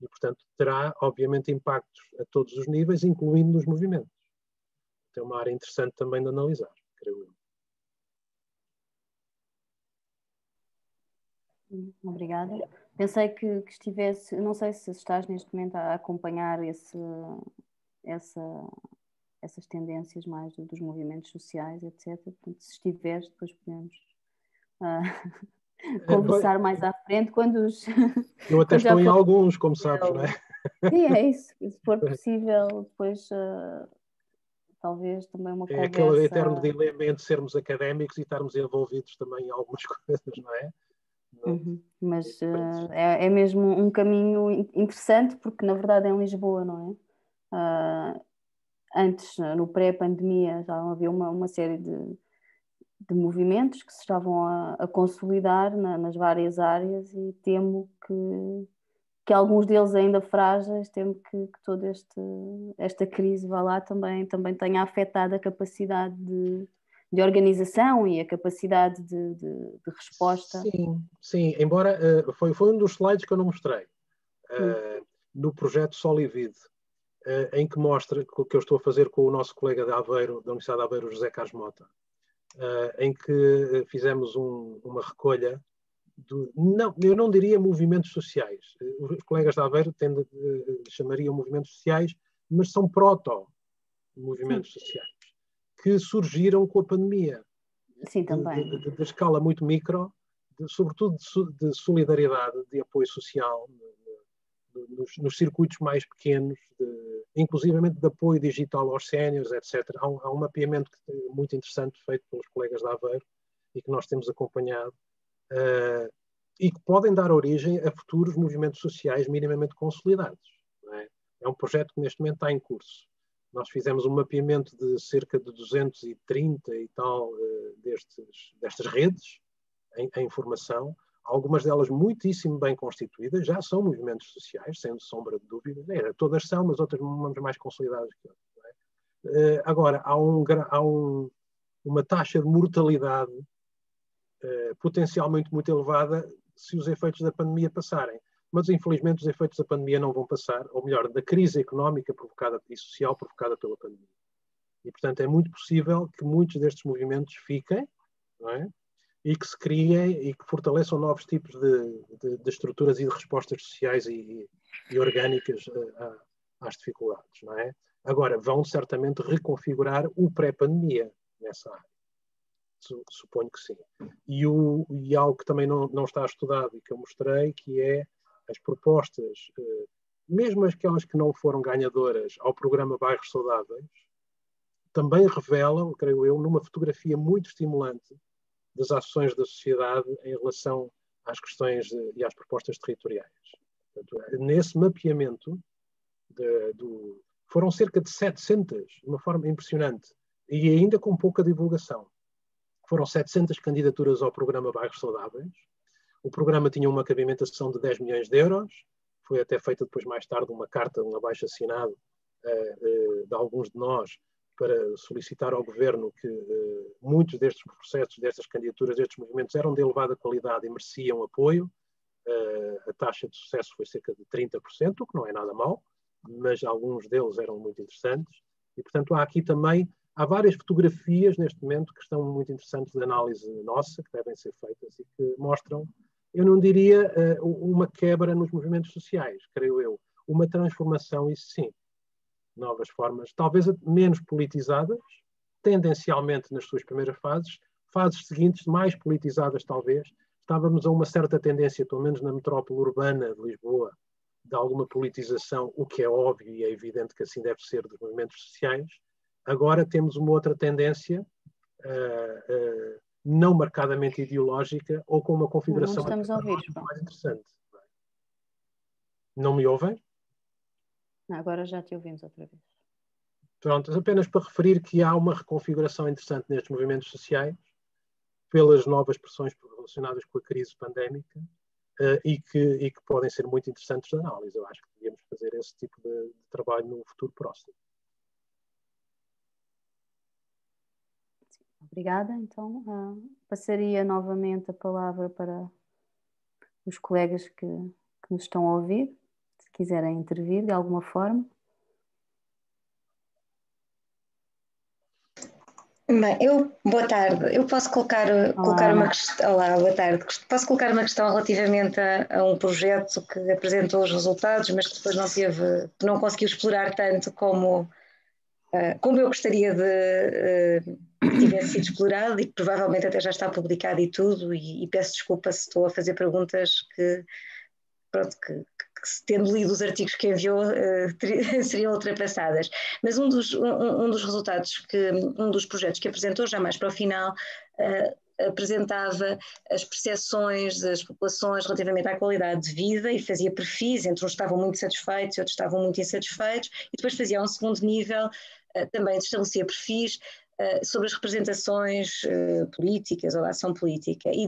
E, portanto, terá, obviamente, impactos a todos os níveis, incluindo nos movimentos. É uma área interessante também de analisar, creio eu. Obrigada. Pensei que estivesse, não sei se estás neste momento a acompanhar essas tendências mais dos movimentos sociais, etc. Portanto, se estiveres, depois podemos conversar mais à frente quando os... Eu até estou em alguns, como sabes, não é? Sim, é isso. Se for possível, depois talvez também uma conversa... É aquele eterno dilema entre sermos académicos e estarmos envolvidos também em algumas coisas, não é? Uhum. Mas é mesmo um caminho interessante, porque na verdade é em Lisboa, não é? Antes, no pré-pandemia, já havia uma série de movimentos que se estavam a consolidar nas várias áreas e temo que alguns deles ainda frágeis, temo que toda esta crise vá lá também tenha afetado a capacidade de organização e a capacidade de resposta. Sim. Embora foi um dos slides que eu não mostrei no projeto Solivid, em que mostra o que eu estou a fazer com o nosso colega de Aveiro, da Universidade de Aveiro, José Carlos Mota, em que fizemos uma recolha eu não diria movimentos sociais. Os colegas de Aveiro chamariam movimentos sociais, mas são proto-movimentos sociais, que surgiram com a pandemia. Sim, também. De escala muito micro, sobretudo de solidariedade, de apoio social, nos circuitos mais pequenos, inclusivamente de apoio digital aos séniores, etc. Há um mapeamento muito interessante feito pelos colegas de Aveiro e que nós temos acompanhado, e que podem dar origem a futuros movimentos sociais minimamente consolidados. Não é? É um projeto que neste momento está em curso. Nós fizemos um mapeamento de cerca de 230 e tal destas redes em formação, algumas delas muitíssimo bem constituídas, já são movimentos sociais, sem sombra de dúvida. Todas são, mas outras mais consolidadas que outras. Não é? Agora, há uma taxa de mortalidade potencialmente muito elevada se os efeitos da pandemia passarem. Mas, infelizmente, os efeitos da pandemia não vão passar, ou melhor, da crise económica provocada e social provocada pela pandemia. E, portanto, é muito possível que muitos destes movimentos fiquem, não é? E que se criem e que fortaleçam novos tipos de estruturas e de respostas sociais e orgânicas às dificuldades, não é? Agora, vão certamente reconfigurar o pré-pandemia nessa área. Suponho que sim. E algo que também não está estudado e que eu mostrei, que é as propostas, mesmo aquelas que não foram ganhadoras ao programa Bairros Saudáveis, também revelam, creio eu, numa fotografia muito estimulante das ações da sociedade em relação às questões e às propostas territoriais. Portanto, nesse mapeamento, foram cerca de 700, de uma forma impressionante, e ainda com pouca divulgação. Foram 700 candidaturas ao programa Bairros Saudáveis. O programa tinha uma cabimentação de 10 milhões de euros. Foi até feita depois, mais tarde, uma carta, um abaixo-assinado de alguns de nós para solicitar ao governo que muitos destes processos, destas candidaturas, destes movimentos eram de elevada qualidade e mereciam apoio. A taxa de sucesso foi cerca de 30%, o que não é nada mau, mas alguns deles eram muito interessantes. E, portanto, há várias fotografias neste momento que estão muito interessantes de análise nossa, que devem ser feitas e que mostram, eu não diria uma quebra nos movimentos sociais, creio eu, uma transformação, isso sim, novas formas, talvez menos politizadas, tendencialmente nas suas primeiras fases seguintes mais politizadas talvez. Estávamos a uma certa tendência, pelo menos na metrópole urbana de Lisboa, de alguma politização, o que é óbvio e é evidente que assim deve ser dos movimentos sociais. Agora temos uma outra tendência, não marcadamente ideológica, ou com uma configuração mais interessante. Não me ouvem? Agora já te ouvimos outra vez. Pronto, apenas para referir que há uma reconfiguração interessante nestes movimentos sociais, pelas novas pressões relacionadas com a crise pandémica, e que podem ser muito interessantes de análise. Eu acho que devíamos fazer esse tipo de trabalho no futuro próximo. Obrigada. Então, passaria novamente a palavra para os colegas que nos estão a ouvir, se quiserem intervir de alguma forma. Bem, boa tarde. Eu posso colocar uma questão. Olá, boa tarde. Posso colocar uma questão relativamente a um projeto que apresentou os resultados, mas que depois não conseguiu explorar tanto como eu gostaria que tivesse sido explorado e que provavelmente até já está publicado e tudo, e peço desculpa se estou a fazer perguntas que tendo lido os artigos que enviou, seriam ultrapassadas. Mas um dos resultados, um dos projetos que apresentou, já mais para o final, apresentava as percepções das populações relativamente à qualidade de vida e fazia perfis, entre uns estavam muito satisfeitos e outros estavam muito insatisfeitos, e depois fazia um segundo nível, também estabelecia perfis sobre as representações políticas ou a ação política, e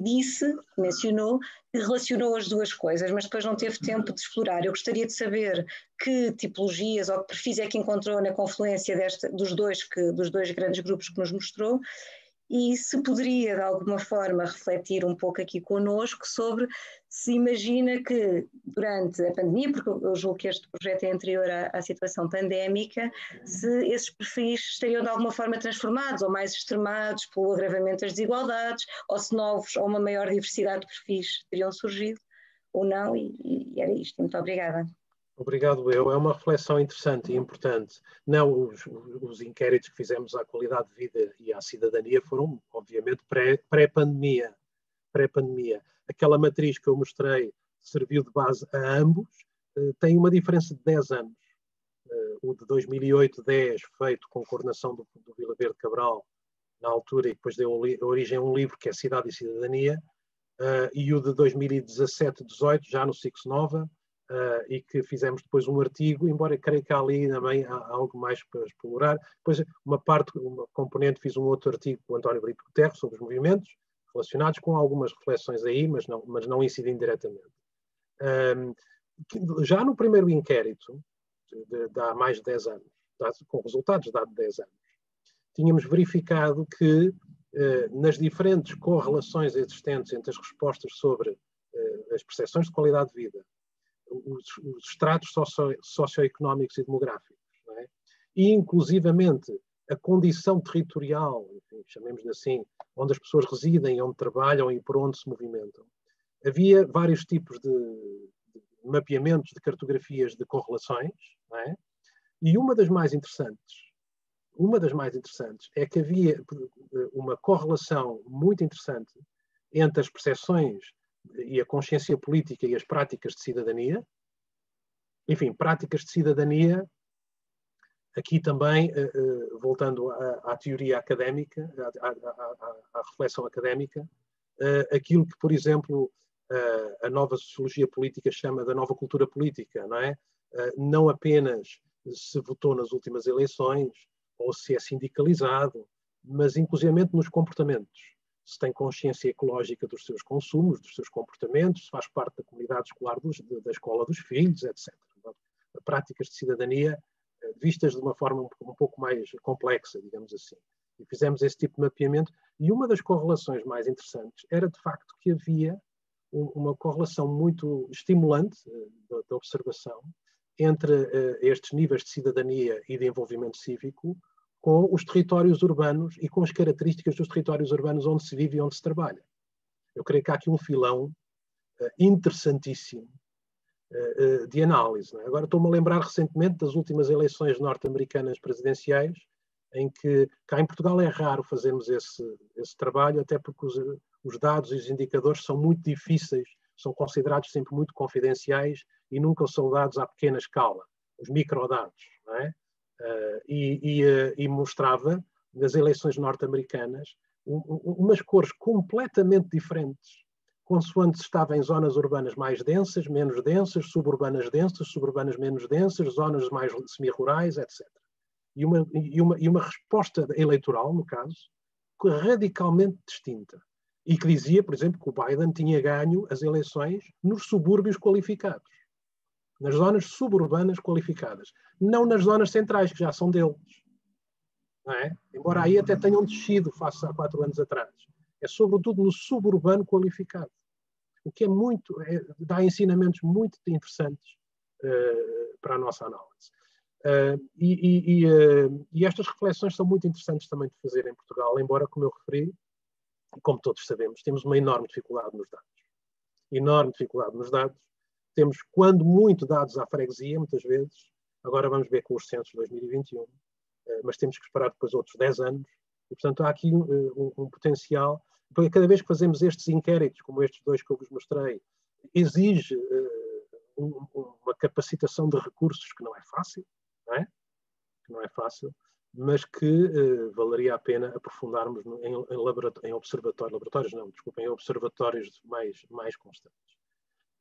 mencionou que relacionou as duas coisas, mas depois não teve tempo de explorar. Eu gostaria de saber que tipologias ou que perfis é que encontrou na confluência dos dois grandes grupos que nos mostrou, e se poderia de alguma forma refletir um pouco aqui connosco sobre se imagina que durante a pandemia, porque eu julgo que este projeto é anterior à situação pandémica, se esses perfis estariam de alguma forma transformados ou mais extremados pelo agravamento das desigualdades, ou se novos ou uma maior diversidade de perfis teriam surgido ou não, e era isto. Muito obrigada. Obrigado, eu. É uma reflexão interessante e importante. Não, os inquéritos que fizemos à qualidade de vida e à cidadania foram, obviamente, pré-pandemia. Aquela matriz que eu mostrei serviu de base a ambos, tem uma diferença de 10 anos. O de 2008-10, feito com coordenação do Vila Verde Cabral, na altura, e depois deu origem a um livro que é Cidade e Cidadania, e o de 2017-18, já no Six Nova, e que fizemos depois um artigo, embora creio que ali também há algo mais para explorar. Depois, uma componente, fiz um outro artigo com o António Brito Guterres sobre os movimentos relacionados, com algumas reflexões aí, mas não incidindo diretamente. Já no primeiro inquérito, de há mais de 10 anos, com resultados de há 10 anos, tínhamos verificado que nas diferentes correlações existentes entre as respostas sobre as percepções de qualidade de vida, os estratos socioeconómicos e demográficos, não é? E inclusivamente a condição territorial, enfim, chamemos-lhe assim, onde as pessoas residem, onde trabalham e por onde se movimentam. Havia vários tipos de mapeamentos, de cartografias de correlações, não é? E uma das mais interessantes é que havia uma correlação muito interessante entre as percepções e a consciência política e as práticas de cidadania. Enfim, práticas de cidadania, aqui também, voltando à teoria académica, à reflexão académica, aquilo que, por exemplo, a nova sociologia política chama da nova cultura política, não é? Não apenas se votou nas últimas eleições, ou se é sindicalizado, mas inclusivamente nos comportamentos. Se tem consciência ecológica dos seus consumos, dos seus comportamentos, se faz parte da comunidade escolar da escola dos filhos, etc. Práticas de cidadania vistas de uma forma um pouco mais complexa, digamos assim. E fizemos esse tipo de mapeamento, e uma das correlações mais interessantes era, de facto, que havia uma correlação muito estimulante da observação entre estes níveis de cidadania e de envolvimento cívico com os territórios urbanos e com as características dos territórios urbanos onde se vive e onde se trabalha. Eu creio que há aqui um filão interessantíssimo de análise. Não é? Agora estou-me a lembrar recentemente das últimas eleições norte-americanas presidenciais, em que cá em Portugal é raro fazermos esse trabalho, até porque os dados e os indicadores são muito difíceis, são considerados sempre muito confidenciais e nunca são dados à pequena escala, os microdados, não é? E mostrava nas eleições norte-americanas umas cores completamente diferentes, consoante se estava em zonas urbanas mais densas, menos densas, suburbanas menos densas, zonas mais semi-rurais, etc. E uma resposta eleitoral, no caso, radicalmente distinta. E que dizia, por exemplo, que o Biden tinha ganho as eleições nos subúrbios qualificados, nas zonas suburbanas qualificadas, não nas zonas centrais, que já são deles. Não é? Embora aí até tenham descido face a 4 anos atrás. É sobretudo no suburbano qualificado. O que dá ensinamentos muito interessantes para a nossa análise. E estas reflexões são muito interessantes também de fazer em Portugal, embora, como eu referi, como todos sabemos, temos uma enorme dificuldade nos dados. Enorme dificuldade nos dados. Temos, quando muito, dados à freguesia, muitas vezes. Agora vamos ver com os censos de 2021. Mas temos que esperar depois outros 10 anos. E, portanto, há aqui um potencial. Porque cada vez que fazemos estes inquéritos, como estes dois que eu vos mostrei, exige uma capacitação de recursos que não é fácil, não é? Que não é fácil, mas que valeria a pena aprofundarmos em observatórios mais constantes.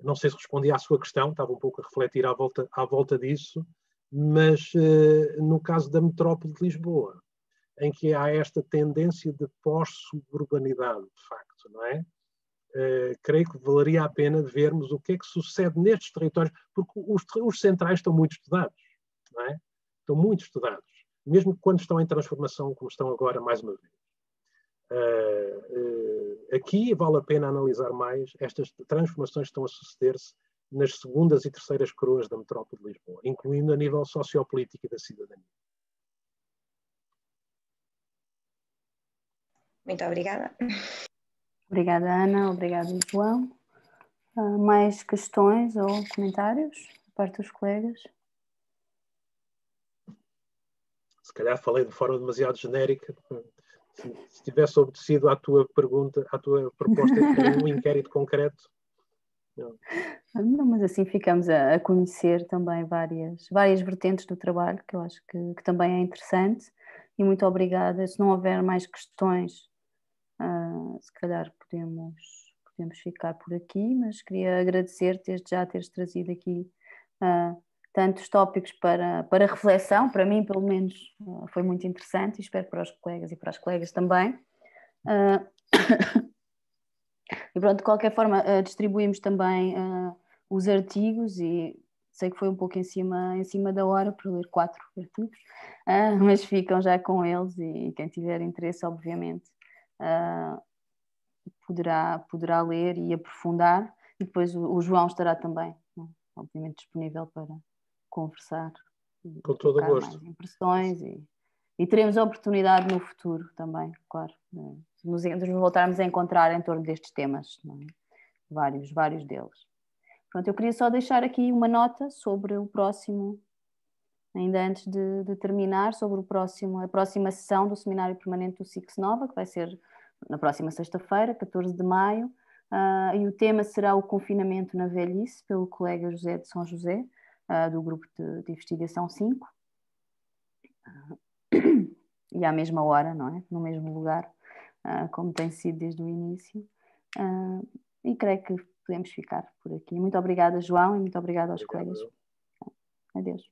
Não sei se respondi à sua questão, estava um pouco a refletir à volta disso, mas no caso da metrópole de Lisboa, em que há esta tendência de pós-suburbanidade, de facto, não é? Creio que valeria a pena vermos o que é que sucede nestes territórios, porque os centrais estão muito estudados, não é? Estão muito estudados, mesmo quando estão em transformação, como estão agora, mais uma vez. Aqui vale a pena analisar mais estas transformações que estão a suceder-se nas segundas e terceiras coroas da metrópole de Lisboa, incluindo a nível sociopolítico e da cidadania. Muito obrigada. Obrigada, Ana. Obrigada, João. Mais questões ou comentários da parte dos colegas? Se calhar falei de forma demasiado genérica. Se tivesse obedecido à tua pergunta, à tua proposta de ter um inquérito concreto. Não, mas assim ficamos a conhecer também várias vertentes do trabalho, que eu acho que também é interessante. E muito obrigada. Se não houver mais questões, se calhar podemos podemos ficar por aqui, mas queria agradecer desde já teres trazido aqui tantos tópicos para reflexão. Para mim, pelo menos, foi muito interessante, e espero para os colegas e para as colegas também. E pronto, de qualquer forma, distribuímos também os artigos, e sei que foi um pouco em cima da hora por ler 4 artigos, mas ficam já com eles, e quem tiver interesse, obviamente, poderá ler e aprofundar, e depois o João estará também, obviamente, disponível para conversar e com todo o trocar gosto. mais impressões, e teremos a oportunidade no futuro também, claro, de nos voltarmos a encontrar em torno destes temas, não é? Vários deles. Pronto, eu queria só deixar aqui uma nota sobre o próximo, ainda antes de terminar, sobre a próxima sessão do Seminário Permanente do SICS Nova, que vai ser na próxima sexta-feira, 14 de maio, e o tema será o confinamento na velhice, pelo colega José de São José, do grupo de investigação 5. E à mesma hora, não é? No mesmo lugar, como tem sido desde o início. E creio que podemos ficar por aqui. Muito obrigada, João, e muito obrigada aos colegas. Adeus.